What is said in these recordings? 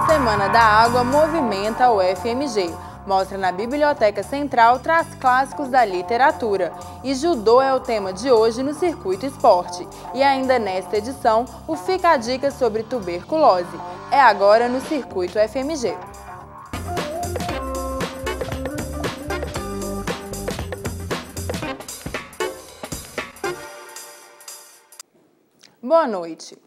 Semana da Água movimenta a UFMG. Mostra na Biblioteca Central traz clássicos da literatura. E judô é o tema de hoje no Circuito Esporte. E ainda nesta edição, o Fica a Dica sobre tuberculose. É agora no Circuito UFMG. Boa noite.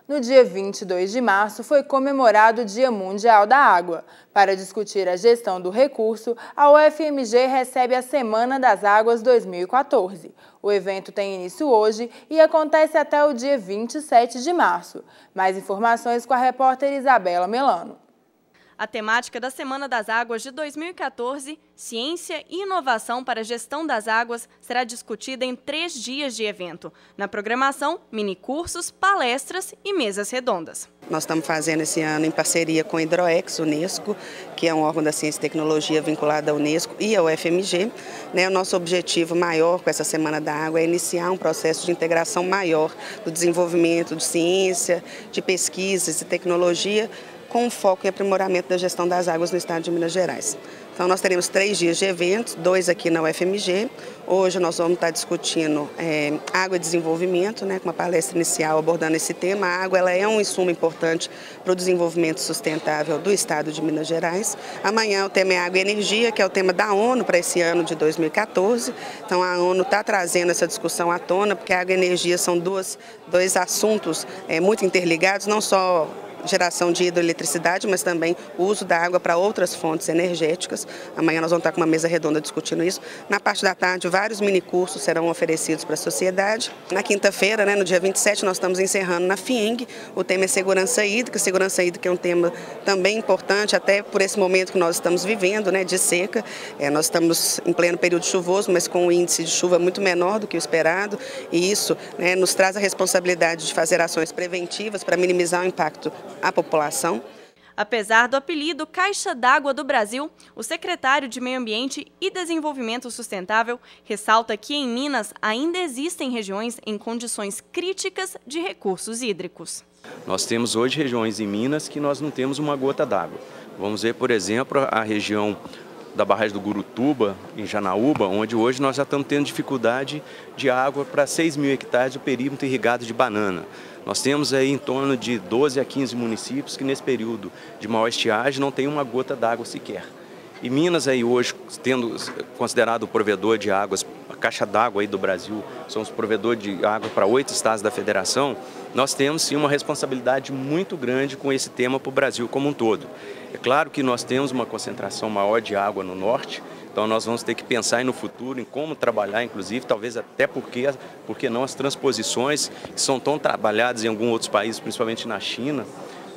No dia 22 de março foi comemorado o Dia Mundial da Água. Para discutir a gestão do recurso, a UFMG recebe a Semana das Águas 2014. O evento tem início hoje e acontece até o dia 27 de março. Mais informações com a repórter Isabela Melano. A temática da Semana das Águas de 2014, Ciência e Inovação para a Gestão das Águas, será discutida em 3 dias de evento. Na programação, minicursos, palestras e mesas redondas. Nós estamos fazendo esse ano em parceria com a Hidroex, Unesco, que é um órgão da ciência e tecnologia vinculado à Unesco e à UFMG. O nosso objetivo maior com essa Semana da Água é iniciar um processo de integração maior do desenvolvimento de ciência, de pesquisas e tecnologia, com foco em aprimoramento da gestão das águas no estado de Minas Gerais. Então nós teremos 3 dias de eventos, 2 aqui na UFMG. Hoje nós vamos estar discutindo água e desenvolvimento, com uma palestra inicial abordando esse tema. A água ela é um insumo importante para o desenvolvimento sustentável do estado de Minas Gerais. Amanhã o tema é água e energia, que é o tema da ONU para esse ano de 2014. Então a ONU está trazendo essa discussão à tona, porque água e energia são dois assuntos muito interligados, não só geração de hidroeletricidade, mas também o uso da água para outras fontes energéticas. Amanhã nós vamos estar com uma mesa redonda discutindo isso. Na parte da tarde, vários minicursos serão oferecidos para a sociedade. Na quinta-feira, no dia 27, nós estamos encerrando na FIENG. O tema é segurança hídrica. Segurança hídrica é um tema também importante, até por esse momento que nós estamos vivendo, de seca. Nós estamos em pleno período chuvoso, mas com um índice de chuva muito menor do que o esperado. E isso nos traz a responsabilidade de fazer ações preventivas para minimizar o impacto à população. Apesar do apelido Caixa d'Água do Brasil, o secretário de Meio Ambiente e Desenvolvimento Sustentável ressalta que em Minas ainda existem regiões em condições críticas de recursos hídricos. Nós temos hoje regiões em Minas que nós não temos uma gota d'água. Vamos ver, por exemplo, a região da barragem do Gurutuba, em Janaúba, onde hoje nós já estamos tendo dificuldade de água para 6.000 hectares do perímetro irrigado de banana. Nós temos aí em torno de 12 a 15 municípios que nesse período de maior estiagem não tem uma gota d'água sequer. E Minas aí hoje, tendo considerado o provedor de águas, a caixa d'água aí do Brasil, somos provedor de água para 8 estados da federação, nós temos sim uma responsabilidade muito grande com esse tema para o Brasil como um todo. É claro que nós temos uma concentração maior de água no norte, então nós vamos ter que pensar no futuro, em como trabalhar, inclusive, talvez até porque não as transposições que são tão trabalhadas em alguns outros países, principalmente na China.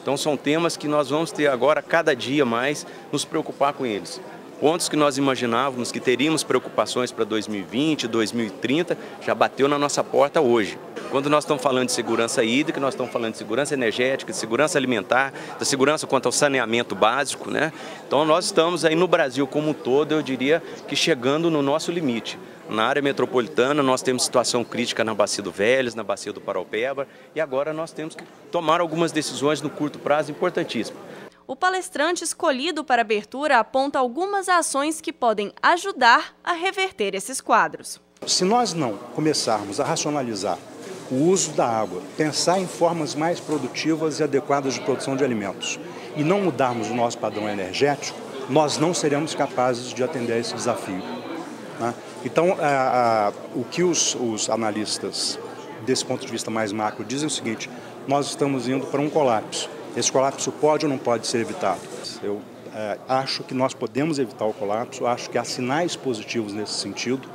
Então são temas que nós vamos ter agora, cada dia mais, nos preocupar com eles. Pontos que nós imaginávamos que teríamos preocupações para 2020, 2030, já bateu na nossa porta hoje. Quando nós estamos falando de segurança hídrica, nós estamos falando de segurança energética, de segurança alimentar, da segurança quanto ao saneamento básico, Então nós estamos aí no Brasil como um todo, eu diria que chegando no nosso limite. Na área metropolitana nós temos situação crítica na Bacia do Vélez, na Bacia do Paraupeba, e agora nós temos que tomar algumas decisões no curto prazo importantíssimas. O palestrante escolhido para a abertura aponta algumas ações que podem ajudar a reverter esses quadros. Se nós não começarmos a racionalizar o uso da água, pensar em formas mais produtivas e adequadas de produção de alimentos e não mudarmos o nosso padrão energético, nós não seremos capazes de atender a esse desafio. Então, o que os analistas, desse ponto de vista mais macro, dizem é o seguinte: nós estamos indo para um colapso. Esse colapso pode ou não pode ser evitado? Eu acho que nós podemos evitar o colapso, acho que há sinais positivos nesse sentido,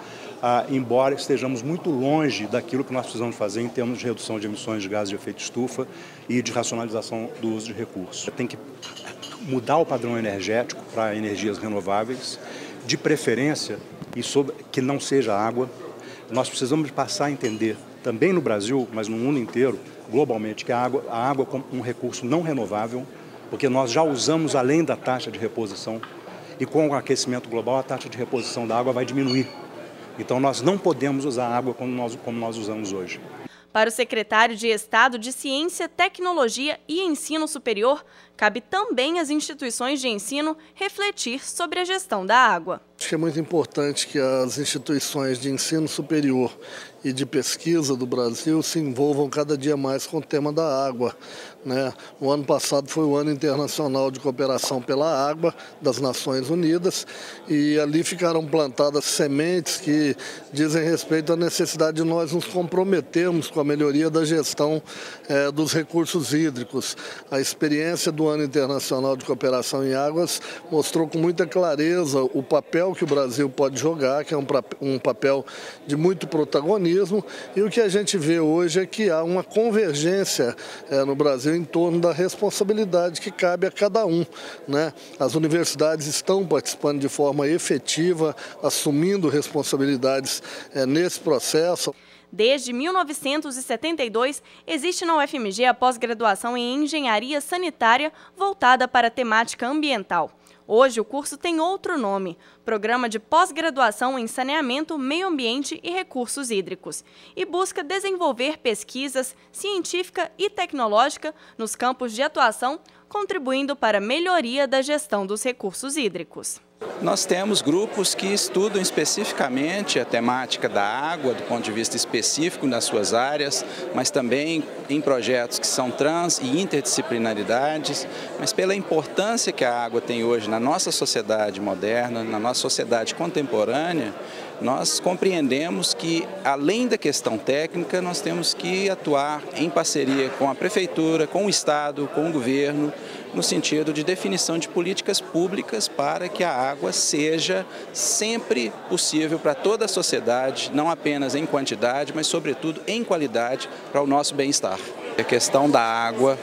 embora estejamos muito longe daquilo que nós precisamos fazer em termos de redução de emissões de gases de efeito estufa e de racionalização do uso de recursos. Tem que mudar o padrão energético para energias renováveis, de preferência, que não seja água. Nós precisamos passar a entender, também no Brasil, mas no mundo inteiro, globalmente, que a água como um recurso não renovável, porque nós já usamos além da taxa de reposição, e com o aquecimento global a taxa de reposição da água vai diminuir. Então nós não podemos usar a água como nós usamos hoje. Para o secretário de Estado de Ciência, Tecnologia e Ensino Superior, cabe também às instituições de ensino refletir sobre a gestão da água. Acho que é muito importante que as instituições de ensino superior e de pesquisa do Brasil se envolvam cada dia mais com o tema da água, né? O ano passado foi o Ano Internacional de Cooperação pela Água das Nações Unidas e ali ficaram plantadas sementes que dizem respeito à necessidade de nós nos comprometermos com a melhoria da gestão dos recursos hídricos. A experiência do Ano Internacional de Cooperação em Águas mostrou com muita clareza o papel que o Brasil pode jogar, que é um papel de muito protagonismo, e o que a gente vê hoje é que há uma convergência no Brasil em torno da responsabilidade que cabe a cada um, né? As universidades estão participando de forma efetiva, assumindo responsabilidades nesse processo. Desde 1972, existe na UFMG a pós-graduação em Engenharia Sanitária voltada para a temática ambiental. Hoje o curso tem outro nome, Programa de Pós-Graduação em Saneamento, Meio Ambiente e Recursos Hídricos, e busca desenvolver pesquisas científica e tecnológica nos campos de atuação, contribuindo para a melhoria da gestão dos recursos hídricos. Nós temos grupos que estudam especificamente a temática da água, do ponto de vista específico nas suas áreas, mas também em projetos que são trans e interdisciplinaridades, mas pela importância que a água tem hoje na nossa sociedade moderna, na nossa sociedade contemporânea, nós compreendemos que, além da questão técnica, nós temos que atuar em parceria com a Prefeitura, com o Estado, com o Governo, no sentido de definição de políticas públicas para que a água seja sempre possível para toda a sociedade, não apenas em quantidade, mas sobretudo em qualidade para o nosso bem-estar. A questão da água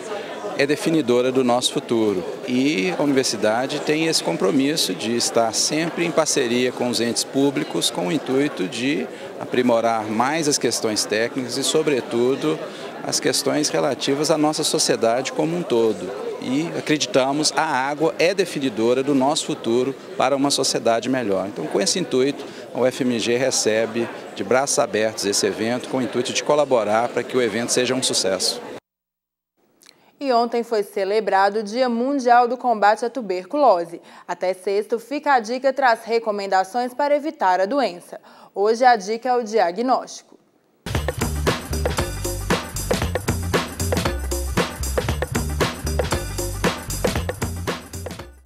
é definidora do nosso futuro e a universidade tem esse compromisso de estar sempre em parceria com os entes públicos com o intuito de aprimorar mais as questões técnicas e, sobretudo, as questões relativas à nossa sociedade como um todo. E acreditamos a água é definidora do nosso futuro para uma sociedade melhor. Então, com esse intuito, a UFMG recebe de braços abertos esse evento com o intuito de colaborar para que o evento seja um sucesso. E ontem foi celebrado o Dia Mundial do Combate à Tuberculose. Até sexta, Fica a Dica traz recomendações para evitar a doença. Hoje a dica é o diagnóstico.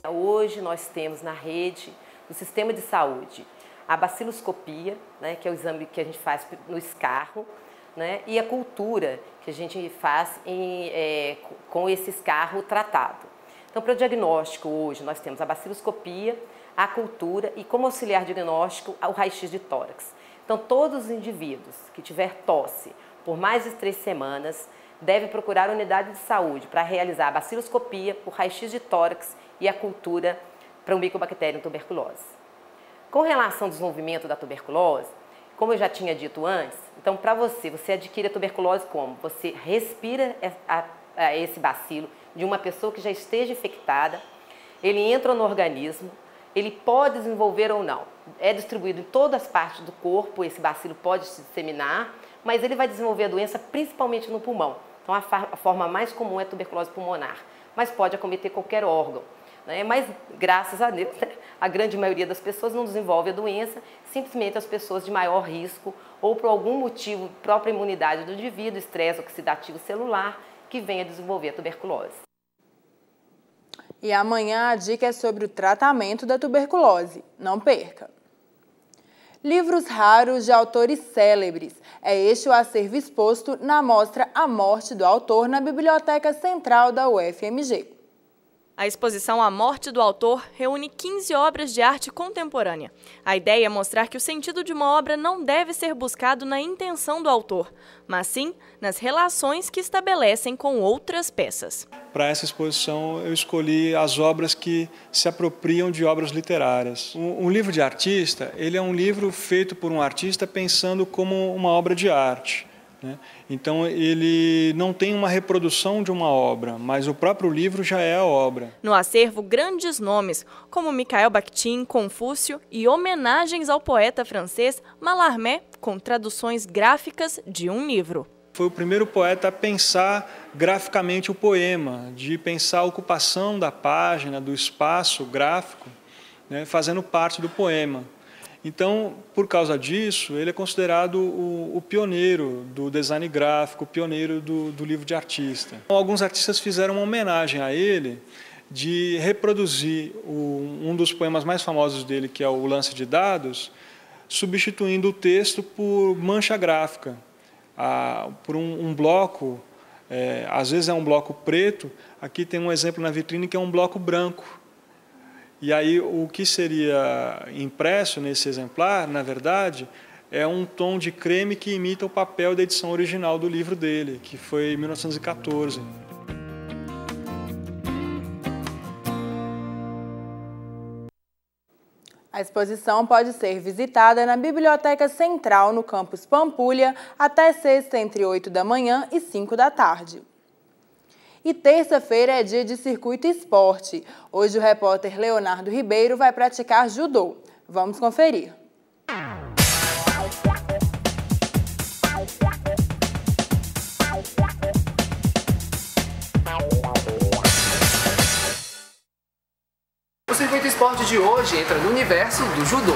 Hoje nós temos na rede do sistema de saúde a baciloscopia, né, que é o exame que a gente faz no escarro, né, e a cultura que a gente faz com esse escarro tratado. Então, para o diagnóstico hoje nós temos a baciloscopia, a cultura e como auxiliar diagnóstico o raio-x de tórax. Então, todos os indivíduos que tiver tosse por mais de 3 semanas devem procurar a unidade de saúde para realizar a baciloscopia, o raio-x de tórax e a cultura para o Mycobacterium tuberculose. Com relação ao desenvolvimento da tuberculose, como eu já tinha dito antes, então para você adquire a tuberculose como? Você respira esse bacilo de uma pessoa que já esteja infectada, ele entra no organismo, ele pode desenvolver ou não. É distribuído em todas as partes do corpo, esse bacilo pode se disseminar, mas ele vai desenvolver a doença principalmente no pulmão. Então a forma mais comum é a tuberculose pulmonar, mas pode acometer qualquer órgão. Mas, graças a Deus, a grande maioria das pessoas não desenvolve a doença, simplesmente as pessoas de maior risco ou por algum motivo, própria imunidade do indivíduo, estresse oxidativo celular, que vem a desenvolver a tuberculose. E amanhã a dica é sobre o tratamento da tuberculose. Não perca! Livros raros de autores célebres. É este o acervo exposto na mostra A Morte do Autor na Biblioteca Central da UFMG. A exposição A Morte do Autor reúne 15 obras de arte contemporânea. A ideia é mostrar que o sentido de uma obra não deve ser buscado na intenção do autor, mas sim nas relações que estabelecem com outras peças. Para essa exposição eu escolhi as obras que se apropriam de obras literárias. Um livro de artista, ele é um livro feito por um artista pensando como uma obra de arte. Então ele não tem uma reprodução de uma obra, mas o próprio livro já é a obra. No acervo, grandes nomes, como Mikhail Bakhtin, Confúcio e homenagens ao poeta francês Mallarmé, com traduções gráficas de um livro. Foi o primeiro poeta a pensar graficamente o poema, de pensar a ocupação da página, do espaço gráfico, né, fazendo parte do poema. Então, por causa disso, ele é considerado o pioneiro do design gráfico, o pioneiro do livro de artista. Alguns artistas fizeram uma homenagem a ele de reproduzir um dos poemas mais famosos dele, que é o Lance de Dados, substituindo o texto por mancha gráfica, por um bloco, às vezes é um bloco preto, aqui tem um exemplo na vitrine que é um bloco branco. E aí o que seria impresso nesse exemplar, na verdade, é um tom de creme que imita o papel da edição original do livro dele, que foi em 1914. A exposição pode ser visitada na Biblioteca Central, no campus Pampulha, até sexta, entre 8 da manhã e 5 da tarde. E terça-feira é dia de circuito esporte. Hoje o repórter Leonardo Ribeiro vai praticar judô. Vamos conferir. O circuito esporte de hoje entra no universo do judô.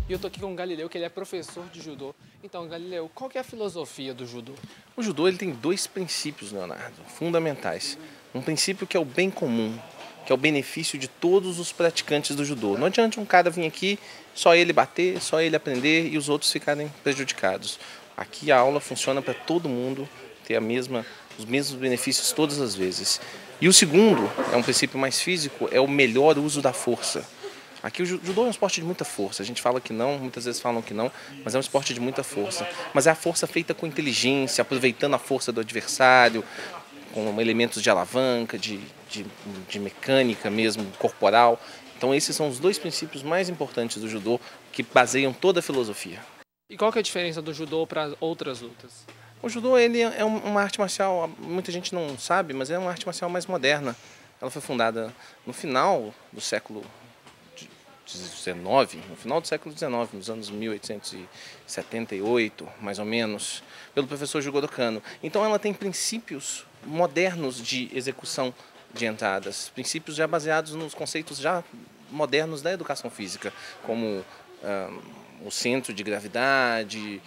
E eu tô aqui com o Galileu, que ele é professor de judô. Então, Galileu, qual que é a filosofia do judô? O judô ele tem dois princípios, Leonardo, fundamentais. Um princípio que é o bem comum, que é o benefício de todos os praticantes do judô. Não adianta um cara vir aqui, só ele bater, só ele aprender e os outros ficarem prejudicados. Aqui a aula funciona para todo mundo ter os mesmos benefícios todas as vezes. E o segundo, é um princípio mais físico, é o melhor uso da força. Aqui o judô é um esporte de muita força, a gente fala que não, muitas vezes falam que não, mas é um esporte de muita força. Mas é a força feita com inteligência, aproveitando a força do adversário, com elementos de alavanca, de mecânica mesmo, corporal. Então esses são os dois princípios mais importantes do judô que baseiam toda a filosofia. E qual que é a diferença do judô para outras lutas? O judô ele é uma arte marcial, muita gente não sabe, mas é uma arte marcial mais moderna. Ela foi fundada no final do século XIX, no final do século XIX, nos anos 1878, mais ou menos, pelo professor Jigoro Kano. Então ela tem princípios modernos de execução de entradas, princípios já baseados nos conceitos já modernos da educação física, como o centro de gravidade,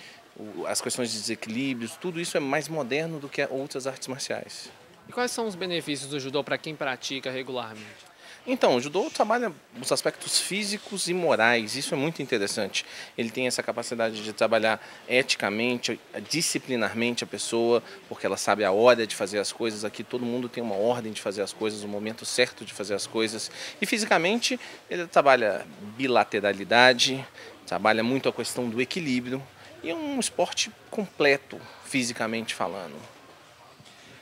as questões de desequilíbrios, tudo isso é mais moderno do que outras artes marciais. E quais são os benefícios do judô para quem pratica regularmente? Então, o judô trabalha os aspectos físicos e morais, isso é muito interessante. Ele tem essa capacidade de trabalhar eticamente, disciplinarmente a pessoa, porque ela sabe a hora de fazer as coisas. Aqui todo mundo tem uma ordem de fazer as coisas, o momento certo de fazer as coisas. E fisicamente, ele trabalha bilateralidade, trabalha muito a questão do equilíbrio e é um esporte completo, fisicamente falando.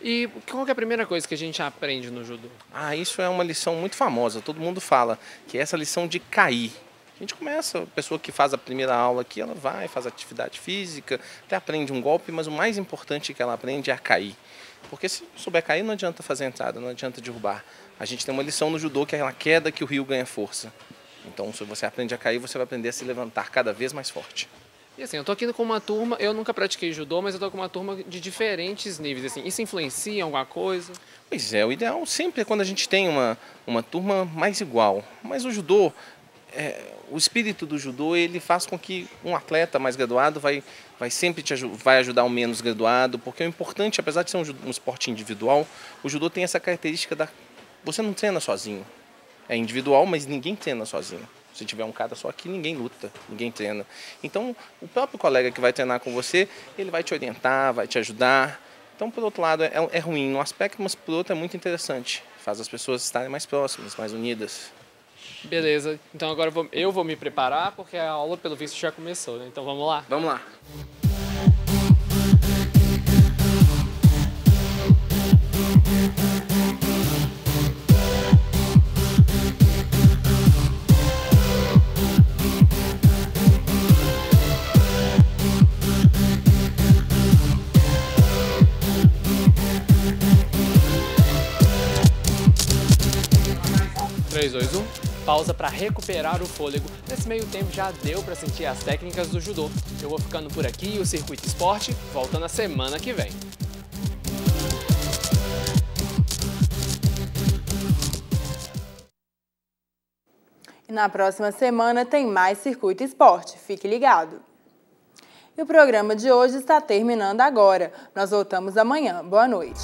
E qual que é a primeira coisa que a gente aprende no judô? Isso é uma lição muito famosa, todo mundo fala, que é essa lição de cair. A gente começa, a pessoa que faz a primeira aula aqui, ela vai, faz atividade física, até aprende um golpe, mas o mais importante que ela aprende é a cair. Porque se souber cair, não adianta fazer entrada, não adianta derrubar. A gente tem uma lição no judô que é a queda que o rio ganha força. Então, se você aprende a cair, você vai aprender a se levantar cada vez mais forte. E assim, eu tô aqui com uma turma, eu nunca pratiquei judô, mas eu tô com uma turma de diferentes níveis, assim, isso influencia em alguma coisa? Pois é, o ideal sempre é quando a gente tem uma turma mais igual, mas o judô, o espírito do judô, ele faz com que um atleta mais graduado vai sempre vai ajudar o menos graduado, porque o importante, apesar de ser um esporte individual, o judô tem essa característica você não treina sozinho, é individual, mas ninguém treina sozinho. Se tiver um cara só aqui, ninguém luta, ninguém treina. Então, o próprio colega que vai treinar com você, ele vai te orientar, vai te ajudar. Então, por outro lado, é ruim no aspecto, mas por outro é muito interessante. Faz as pessoas estarem mais próximas, mais unidas. Beleza, então agora eu vou me preparar, porque a aula, pelo visto, já começou, né? Então, vamos lá? Vamos lá. 3, 2, 1. pausa para recuperar o fôlego. Nesse meio tempo já deu para sentir as técnicas do judô. Eu vou ficando por aqui e o Circuito Esporte volta na semana que vem. E na próxima semana tem mais Circuito Esporte. Fique ligado. E o programa de hoje está terminando agora. Nós voltamos amanhã. Boa noite.